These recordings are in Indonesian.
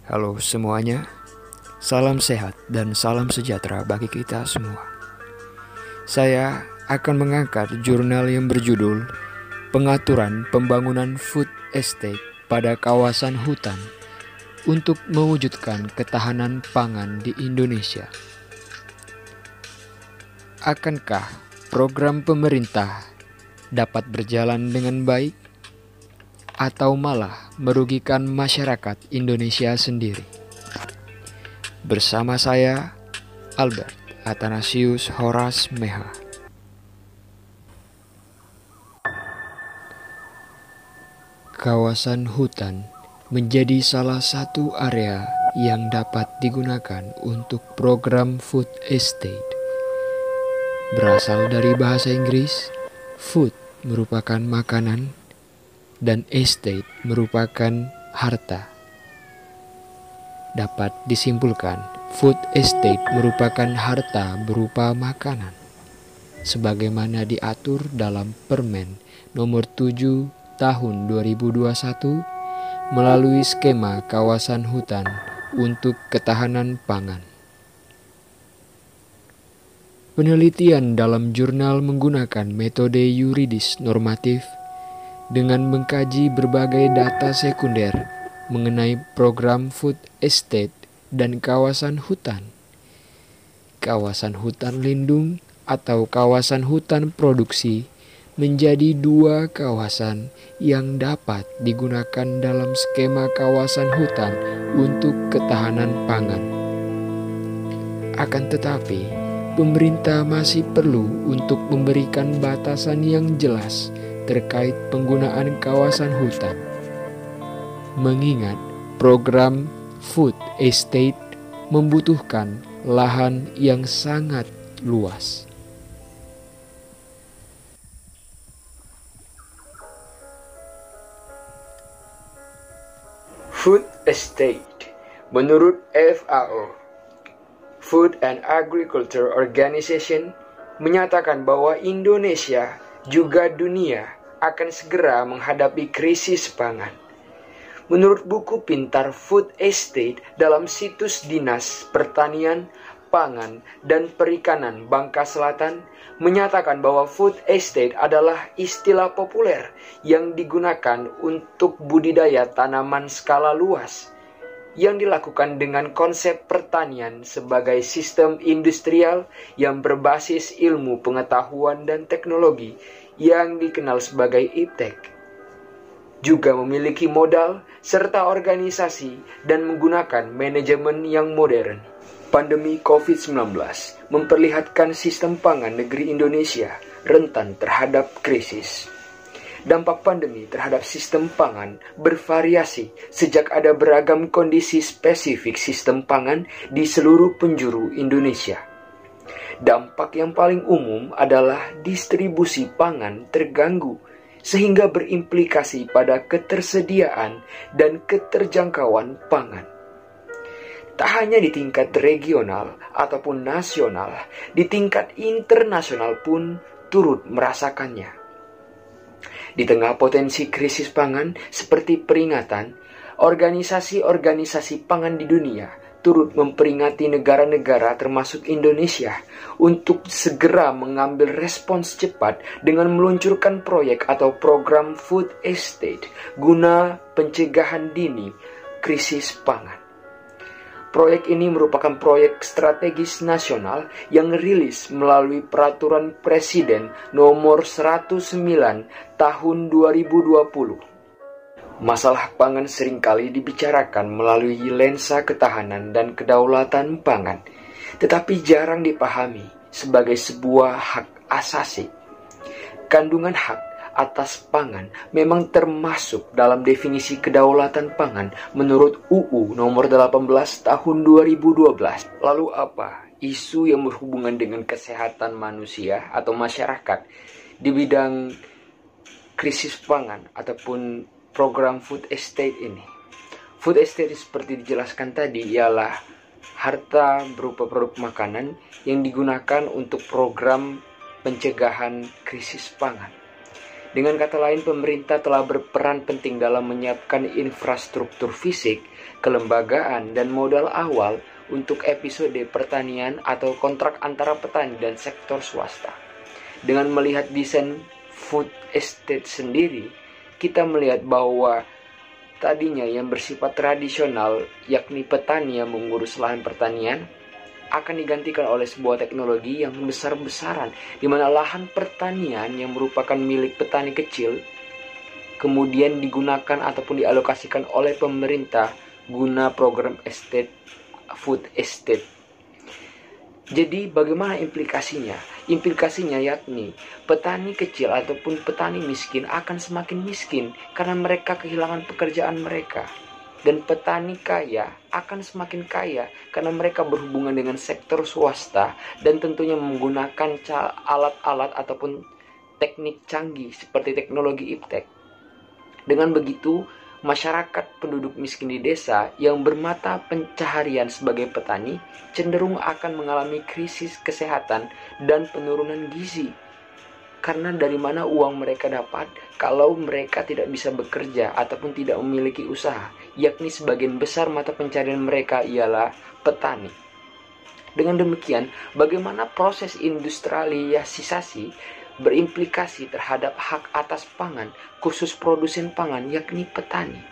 Halo semuanya, salam sehat dan salam sejahtera bagi kita semua. Saya akan mengangkat jurnal yang berjudul Pengaturan Pembangunan Food Estate pada Kawasan Hutan untuk mewujudkan ketahanan pangan di Indonesia. Akankah program pemerintah dapat berjalan dengan baik atau malah merugikan masyarakat Indonesia sendiri? Bersama saya, Albert Athanasius Horas Meha. Kawasan hutan menjadi salah satu area yang dapat digunakan untuk program food estate. Berasal dari bahasa Inggris, food merupakan makanan dan estate merupakan harta. Dapat disimpulkan, food estate merupakan harta berupa makanan, sebagaimana diatur dalam Permen nomor 7 tahun 2021 melalui skema kawasan hutan untuk ketahanan pangan. Penelitian dalam jurnal menggunakan metode yuridis normatif dengan mengkaji berbagai data sekunder mengenai program food estate dan kawasan hutan. Kawasan hutan lindung atau kawasan hutan produksi menjadi dua kawasan yang dapat digunakan dalam skema kawasan hutan untuk ketahanan pangan. Akan tetapi, pemerintah masih perlu untuk memberikan batasan yang jelas terkait penggunaan kawasan hutan. Mengingat program food estate membutuhkan lahan yang sangat luas. Food estate menurut FAO, Food and Agriculture Organization, menyatakan bahwa Indonesia juga dunia akan segera menghadapi krisis pangan. Menurut buku pintar Food Estate dalam situs Dinas Pertanian, Pangan, dan Perikanan Bangka Selatan menyatakan bahwa food estate adalah istilah populer yang digunakan untuk budidaya tanaman skala luas yang dilakukan dengan konsep pertanian sebagai sistem industrial yang berbasis ilmu pengetahuan dan teknologi yang dikenal sebagai iptek. Juga memiliki modal serta organisasi dan menggunakan manajemen yang modern. Pandemi COVID-19 memperlihatkan sistem pangan negeri Indonesia rentan terhadap krisis. Dampak pandemi terhadap sistem pangan bervariasi sejak ada beragam kondisi spesifik sistem pangan di seluruh penjuru Indonesia. Dampak yang paling umum adalah distribusi pangan terganggu, sehingga berimplikasi pada ketersediaan dan keterjangkauan pangan. Tak hanya di tingkat regional ataupun nasional, di tingkat internasional pun turut merasakannya. Di tengah potensi krisis pangan seperti peringatan, organisasi-organisasi pangan di dunia turut memperingati negara-negara termasuk Indonesia untuk segera mengambil respons cepat dengan meluncurkan proyek atau program food estate guna pencegahan dini krisis pangan. Proyek ini merupakan proyek strategis nasional yang rilis melalui Peraturan Presiden Nomor 109 Tahun 2020. Masalah pangan seringkali dibicarakan melalui lensa ketahanan dan kedaulatan pangan, tetapi jarang dipahami sebagai sebuah hak asasi. Kandungan hak atas pangan memang termasuk dalam definisi kedaulatan pangan menurut UU nomor 18 tahun 2012. Lalu apa isu yang berhubungan dengan kesehatan manusia atau masyarakat di bidang krisis pangan ataupun program food estate ini? Food estate seperti dijelaskan tadi ialah harta berupa produk makanan yang digunakan untuk program pencegahan krisis pangan. Dengan kata lain, pemerintah telah berperan penting dalam menyiapkan infrastruktur fisik, kelembagaan, dan modal awal untuk episode pertanian atau kontrak antara petani dan sektor swasta. Dengan melihat desain food estate sendiri, kita melihat bahwa tadinya yang bersifat tradisional, yakni petani yang mengurus lahan pertanian, akan digantikan oleh sebuah teknologi yang besar-besaran, di mana lahan pertanian yang merupakan milik petani kecil kemudian digunakan ataupun dialokasikan oleh pemerintah guna program food estate. Jadi bagaimana implikasinya? Implikasinya yakni petani kecil ataupun petani miskin akan semakin miskin karena mereka kehilangan pekerjaan mereka. Dan petani kaya akan semakin kaya karena mereka berhubungan dengan sektor swasta dan tentunya menggunakan alat-alat ataupun teknik canggih seperti teknologi iptek. Dengan begitu, masyarakat penduduk miskin di desa yang bermata pencaharian sebagai petani cenderung akan mengalami krisis kesehatan dan penurunan gizi. Karena dari mana uang mereka dapat kalau mereka tidak bisa bekerja ataupun tidak memiliki usaha, yakni sebagian besar mata pencarian mereka ialah petani. Dengan demikian, bagaimana proses industrialisasi berimplikasi terhadap hak atas pangan, khusus produsen pangan, yakni petani.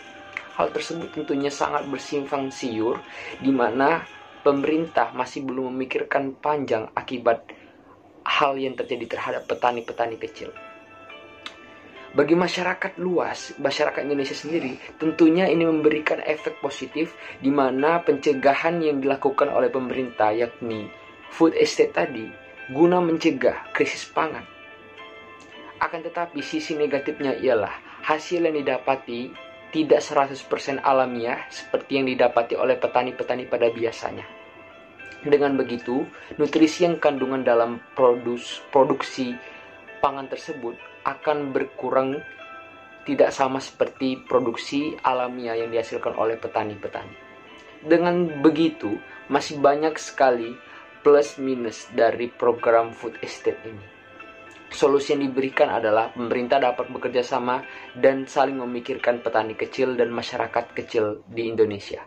Hal tersebut tentunya sangat bersimpang siur, di mana pemerintah masih belum memikirkan panjang akibat hal yang terjadi terhadap petani-petani kecil. Bagi masyarakat luas, masyarakat Indonesia sendiri, tentunya ini memberikan efek positif di mana pencegahan yang dilakukan oleh pemerintah, yakni food estate tadi, guna mencegah krisis pangan. Akan tetapi sisi negatifnya ialah hasil yang didapati tidak 100% alamiah seperti yang didapati oleh petani-petani pada biasanya. Dengan begitu, nutrisi yang kandungan dalam produksi pangan tersebut akan berkurang tidak sama seperti produksi alamiah yang dihasilkan oleh petani-petani. Dengan begitu, masih banyak sekali plus minus dari program food estate ini. Solusi yang diberikan adalah pemerintah dapat bekerja sama dan saling memikirkan petani kecil dan masyarakat kecil di Indonesia.